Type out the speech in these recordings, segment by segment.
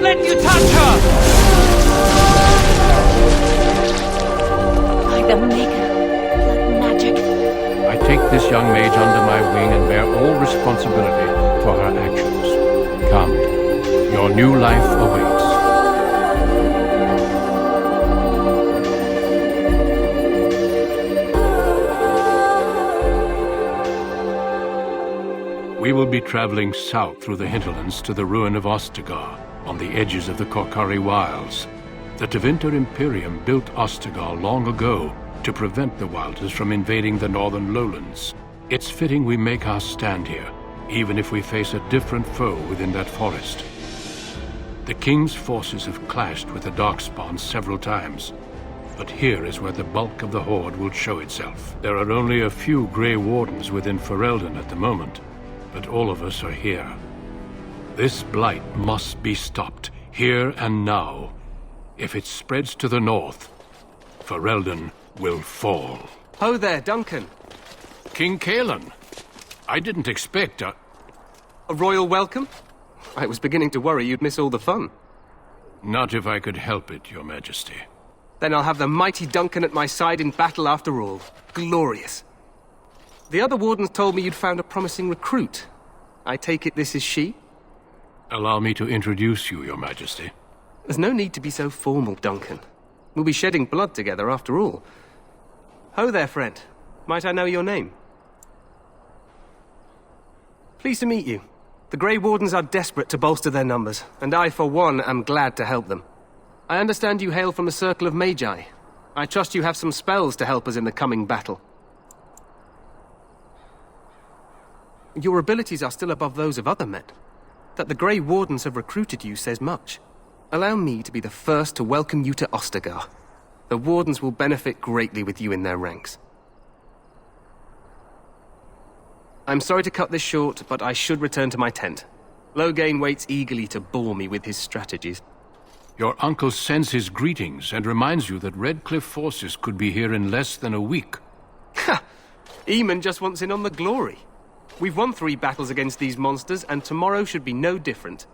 let you touch her! By the Maker, blood magic. I take this young mage under my wing and bear all responsibility for her actions. Come, your new life awaits. We will be traveling south through the hinterlands to the ruin of Ostagar, on the edges of the Korkari Wilds. The Tevinter Imperium built Ostagar long ago to prevent the Wilders from invading the northern lowlands. It's fitting we make our stand here, even if we face a different foe within that forest. The King's forces have clashed with the darkspawn several times, but here is where the bulk of the horde will show itself. There are only a few Grey Wardens within Ferelden at the moment, but all of us are here. This blight must be stopped, here and now. If it spreads to the north, Ferelden will fall. Ho there, Duncan. King Cailan. I didn't expect a royal welcome? I was beginning to worry you'd miss all the fun. Not if I could help it, Your Majesty. Then I'll have the mighty Duncan at my side in battle after all. Glorious. The other wardens told me you'd found a promising recruit. I take it this is she? Allow me to introduce you, Your Majesty. There's no need to be so formal, Duncan. We'll be shedding blood together after all. Ho there, friend. Might I know your name? Pleased to meet you. The Grey Wardens are desperate to bolster their numbers, and I, for one, am glad to help them. I understand you hail from the Circle of Magi. I trust you have some spells to help us in the coming battle. Your abilities are still above those of other men. That the Grey Wardens have recruited you says much. Allow me to be the first to welcome you to Ostagar. The Wardens will benefit greatly with you in their ranks. I'm sorry to cut this short, but I should return to my tent. Loghain waits eagerly to bore me with his strategies. Your uncle sends his greetings and reminds you that Redcliffe forces could be here in less than a week. Ha! Eamon just wants in on the glory. We've won 3 battles against these monsters, and tomorrow should be no different.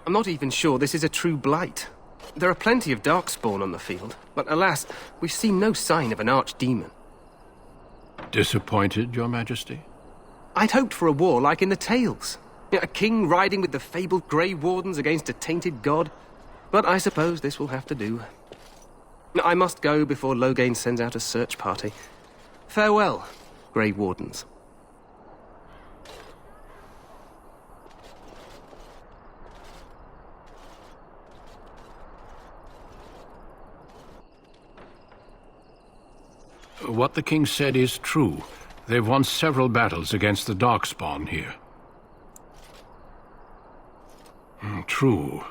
I'm not even sure this is a true blight. There are plenty of darkspawn on the field, but alas, we've seen no sign of an archdemon. Disappointed, Your Majesty? I'd hoped for a war like in the tales. A king riding with the fabled Grey Wardens against a tainted god. But I suppose this will have to do. I must go before Loghain sends out a search party. Farewell, Grey Wardens. What the king said is true. They've won several battles against the darkspawn here. True.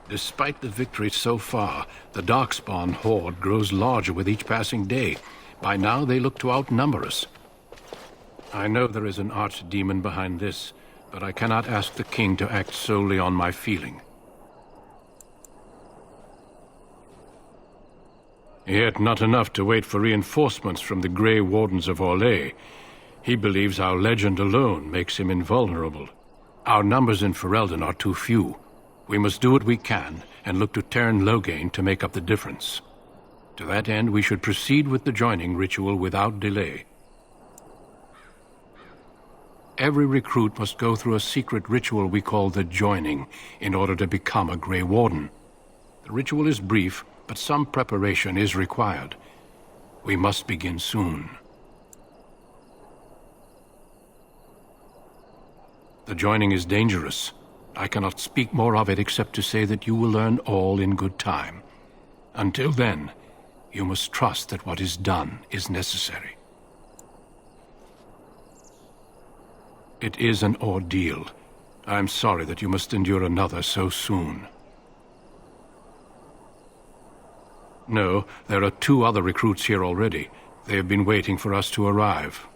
Despite the victory so far, the darkspawn horde grows larger with each passing day. By now, they look to outnumber us. I know there is an archdemon behind this, but I cannot ask the king to act solely on my feeling. Yet not enough to wait for reinforcements from the Grey Wardens of Orlesian. He believes our legend alone makes him invulnerable. Our numbers in Ferelden are too few. We must do what we can, and look to turn Loghain to make up the difference. To that end, we should proceed with the joining ritual without delay. Every recruit must go through a secret ritual we call the joining, in order to become a Grey Warden. The ritual is brief, but some preparation is required. We must begin soon. The joining is dangerous. I cannot speak more of it except to say that you will learn all in good time. Until then, you must trust that what is done is necessary. It is an ordeal. I'm sorry that you must endure another so soon. No, there are 2 other recruits here already. They have been waiting for us to arrive.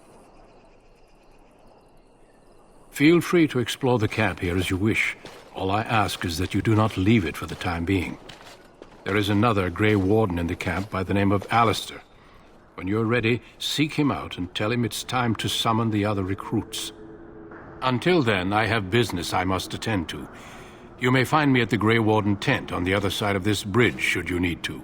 Feel free to explore the camp here as you wish. All I ask is that you do not leave it for the time being. There is another Grey Warden in the camp by the name of Alistair. When you're ready, seek him out and tell him it's time to summon the other recruits. Until then, I have business I must attend to. You may find me at the Grey Warden tent on the other side of this bridge, should you need to.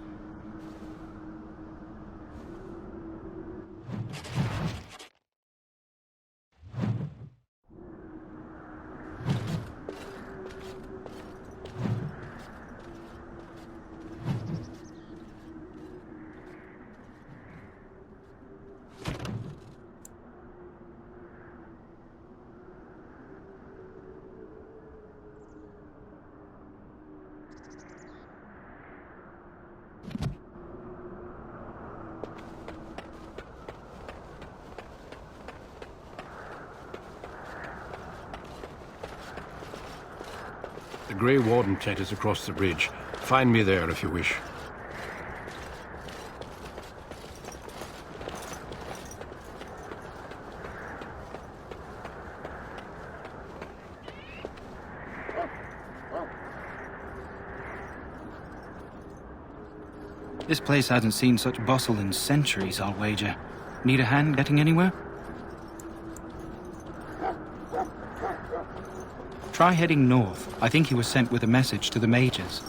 The Grey Warden tent is across the bridge. Find me there if you wish. This place hasn't seen such bustle in centuries, I'll wager. Need a hand getting anywhere? Try heading north. I think he was sent with a message to the Mages.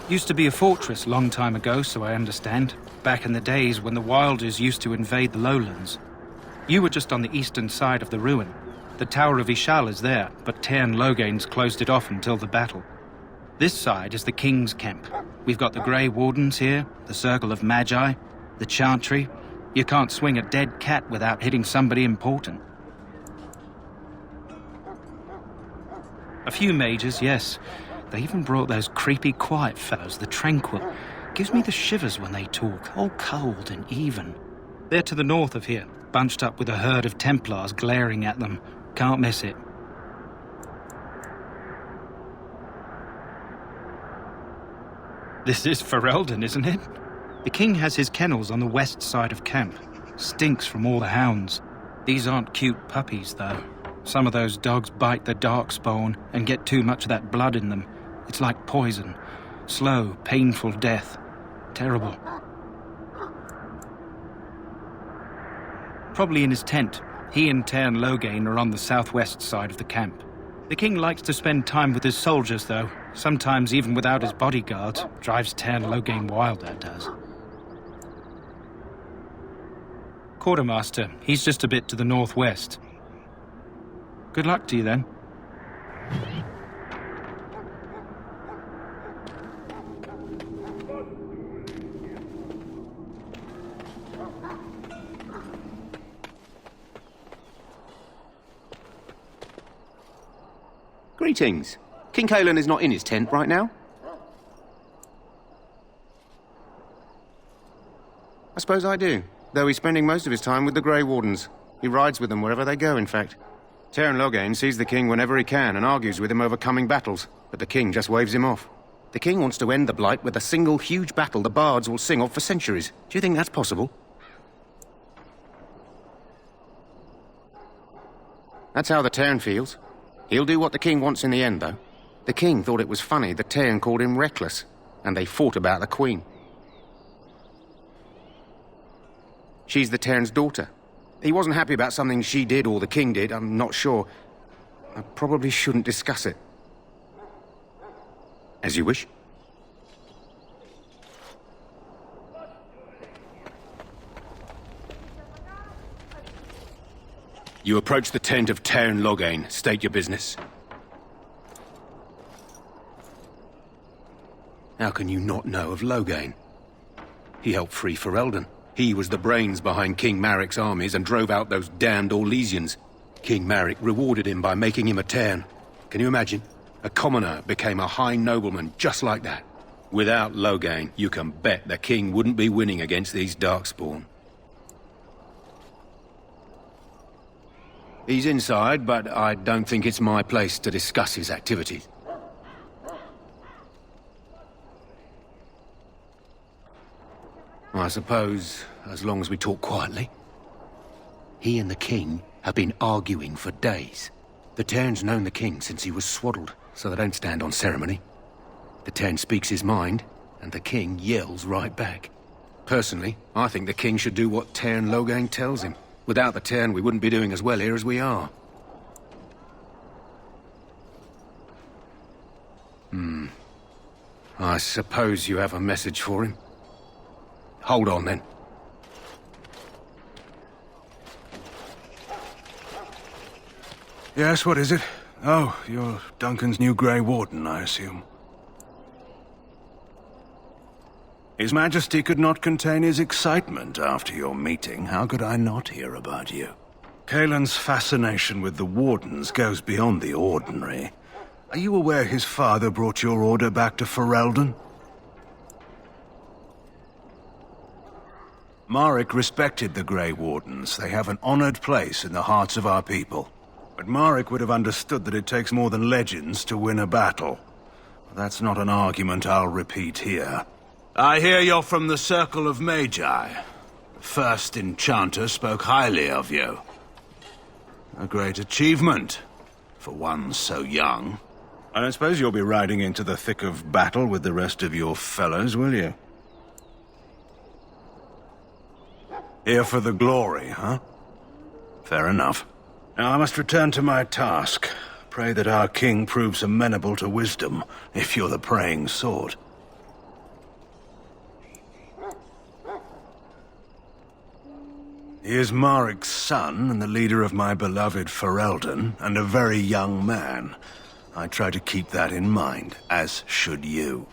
Used to be a fortress long time ago, so I understand. Back in the days when the Wilders used to invade the lowlands. You were just on the eastern side of the ruin. The Tower of Ishal is there, but Tairn Loghain's closed it off until the battle. This side is the King's camp. We've got the Grey Wardens here, the Circle of Magi, the Chantry. You can't swing a dead cat without hitting somebody important. A few mages, yes. They even brought those creepy quiet fellows, the Tranquil. Gives me the shivers when they talk, all cold and even. They're to the north of here, bunched up with a herd of Templars glaring at them. Can't miss it. This is Ferelden, isn't it? The king has his kennels on the west side of camp. Stinks from all the hounds. These aren't cute puppies, though. Some of those dogs bite the darkspawn and get too much of that blood in them. It's like poison. Slow, painful death. Terrible. Probably in his tent. He and Tairn Loghain are on the southwest side of the camp. The king likes to spend time with his soldiers, though. Sometimes even without his bodyguards. Drives Tairn Loghain wild, that does. Quartermaster, he's just a bit to the northwest. Good luck to you, then. Greetings. King Cailan is not in his tent right now? I suppose I do, though he's spending most of his time with the Grey Wardens. He rides with them wherever they go, in fact. Tairn Loghain sees the king whenever he can and argues with him over coming battles, but the king just waves him off. The king wants to end the Blight with a single huge battle the bards will sing of for centuries. Do you think that's possible? That's how the Tairn feels. He'll do what the king wants in the end, though. The king thought it was funny that Tairn called him reckless, and they fought about the queen. She's the Tairn's daughter. He wasn't happy about something she did or the king did, I'm not sure. I probably shouldn't discuss it. As you wish. You approach the tent of Tairn Loghain. State your business. How can you not know of Loghain? He helped free Ferelden. He was the brains behind King Maric's armies and drove out those damned Orlesians. King Maric rewarded him by making him a Tairn. Can you imagine? A commoner became a high nobleman just like that. Without Loghain, you can bet the king wouldn't be winning against these darkspawn. He's inside, but I don't think it's my place to discuss his activities. I suppose, as long as we talk quietly. He and the king have been arguing for days. The Tairn's known the king since he was swaddled, so they don't stand on ceremony. The Tairn speaks his mind, and the king yells right back. Personally, I think the king should do what Tairn Loghain tells him. Without the Tairn, we wouldn't be doing as well here as we are. I suppose you have a message for him. Hold on, then. Yes, what is it? Oh, you're Duncan's new Grey Warden, I assume. His Majesty could not contain his excitement after your meeting. How could I not hear about you? Cailan's fascination with the Wardens goes beyond the ordinary. Are you aware his father brought your order back to Ferelden? Maric respected the Grey Wardens. They have an honored place in the hearts of our people. But Maric would have understood that it takes more than legends to win a battle. That's not an argument I'll repeat here. I hear you're from the Circle of Magi. The first enchanter spoke highly of you. A great achievement, for one so young. I don't suppose you'll be riding into the thick of battle with the rest of your fellows, will you? Here for the glory, huh? Fair enough. Now I must return to my task. Pray that our king proves amenable to wisdom, if you're the praying sword. He is Maric's son, and the leader of my beloved Ferelden, and a very young man. I try to keep that in mind, as should you.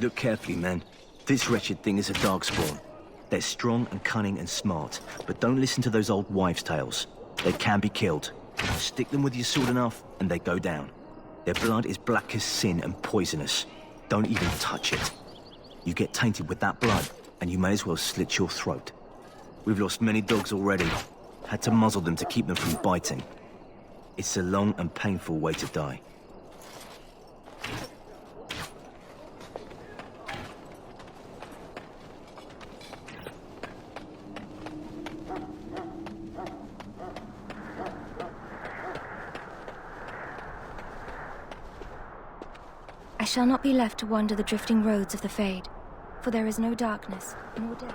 Look carefully, man. This wretched thing is a darkspawn. They're strong and cunning and smart, but don't listen to those old wives' tales. They can be killed. Stick them with your sword enough, and they go down. Their blood is black as sin and poisonous. Don't even touch it. You get tainted with that blood, and you may as well slit your throat. We've lost many dogs already. Had to muzzle them to keep them from biting. It's a long and painful way to die. I shall not be left to wander the drifting roads of the Fade, for there is no darkness, nor death.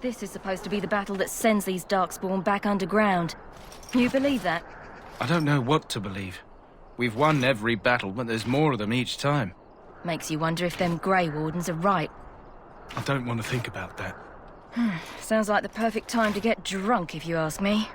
This is supposed to be the battle that sends these darkspawn back underground. You believe that? I don't know what to believe. We've won every battle, but there's more of them each time. Makes you wonder if them Grey Wardens are right. I don't want to think about that. Sounds like the perfect time to get drunk, if you ask me.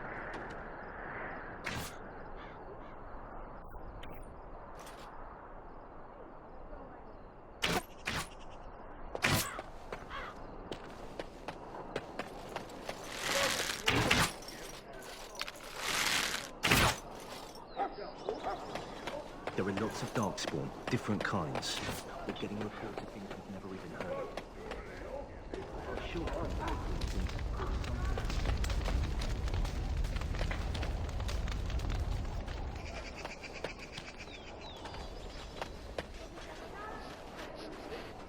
There are lots of darkspawn, different kinds. We're getting reports of things we've never even heard of. Sure.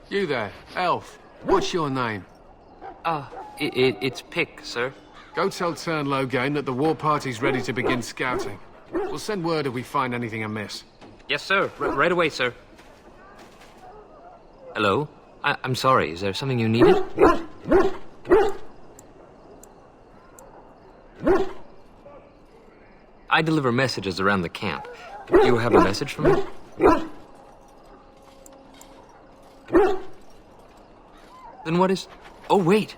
You there, elf. What's your name? It's Pick, sir. Go tell Tairn Loghain that the war party's ready to begin scouting. We'll send word if we find anything amiss. Yes, sir. Right away, sir. Hello? I'm sorry, is there something you needed? I deliver messages around the camp. Do you have a message for me? Then what is... Oh, wait.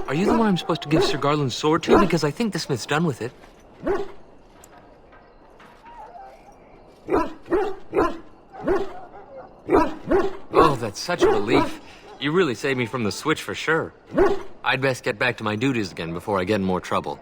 Are you the one I'm supposed to give Sir Garlen's sword to? Because I think the smith's done with it. Oh, that's such a relief. You really saved me from the switch for sure. I'd best get back to my duties again before I get in more trouble.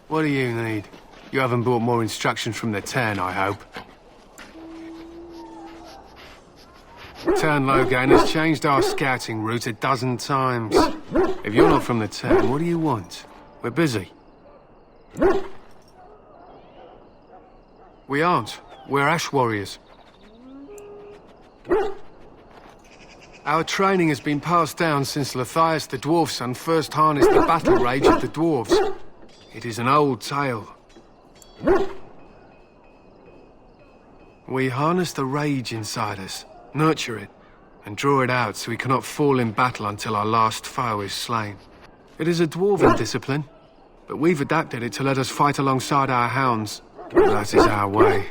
What do you need? You haven't brought more instructions from the Ten, I hope. Turn Loghain has changed our scouting route 12 times. If you're not from the Ten, what do you want? We're busy. We aren't. We're Ash Warriors. Our training has been passed down since Lathias the Dwarf Son first harnessed the battle rage of the dwarves. It is an old tale. We harness the rage inside us, nurture it, and draw it out so we cannot fall in battle until our last foe is slain. It is a dwarven discipline, but we've adapted it to let us fight alongside our hounds. That is our way.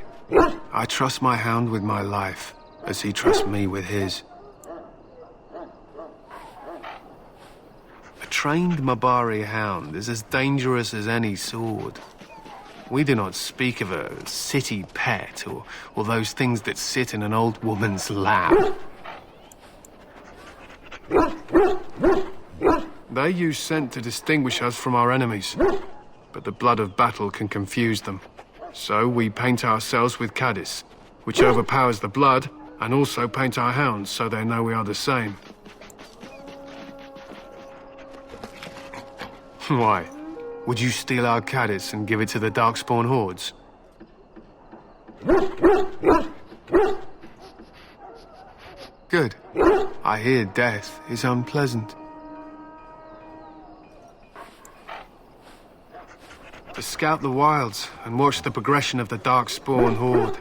I trust my hound with my life, as he trusts me with his. A trained Mabari hound is as dangerous as any sword. We do not speak of a city pet or those things that sit in an old woman's lap. They use scent to distinguish us from our enemies, but the blood of battle can confuse them. So we paint ourselves with caddis, which overpowers the blood, and also paint our hounds so they know we are the same. Why? Would you steal our caddis and give it to the darkspawn hordes? Good. I hear death is unpleasant. To scout the wilds and watch the progression of the darkspawn horde.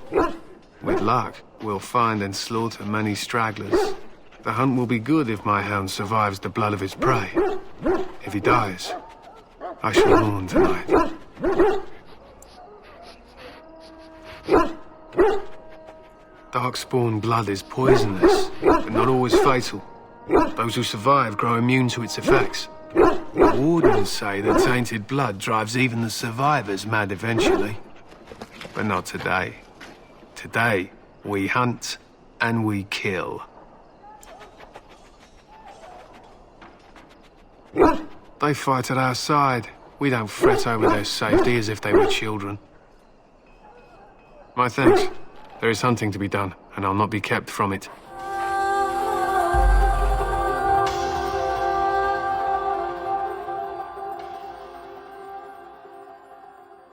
With luck, we'll find and slaughter many stragglers. The hunt will be good if my hound survives the blood of his prey. If he dies, I shall mourn tonight. Darkspawn blood is poisonous, but not always fatal. Those who survive grow immune to its effects. Wardens say that tainted blood drives even the survivors mad eventually. But not today. Today, we hunt and we kill. They fight at our side. We don't fret over their safety as if they were children. My thanks. There is hunting to be done, and I'll not be kept from it.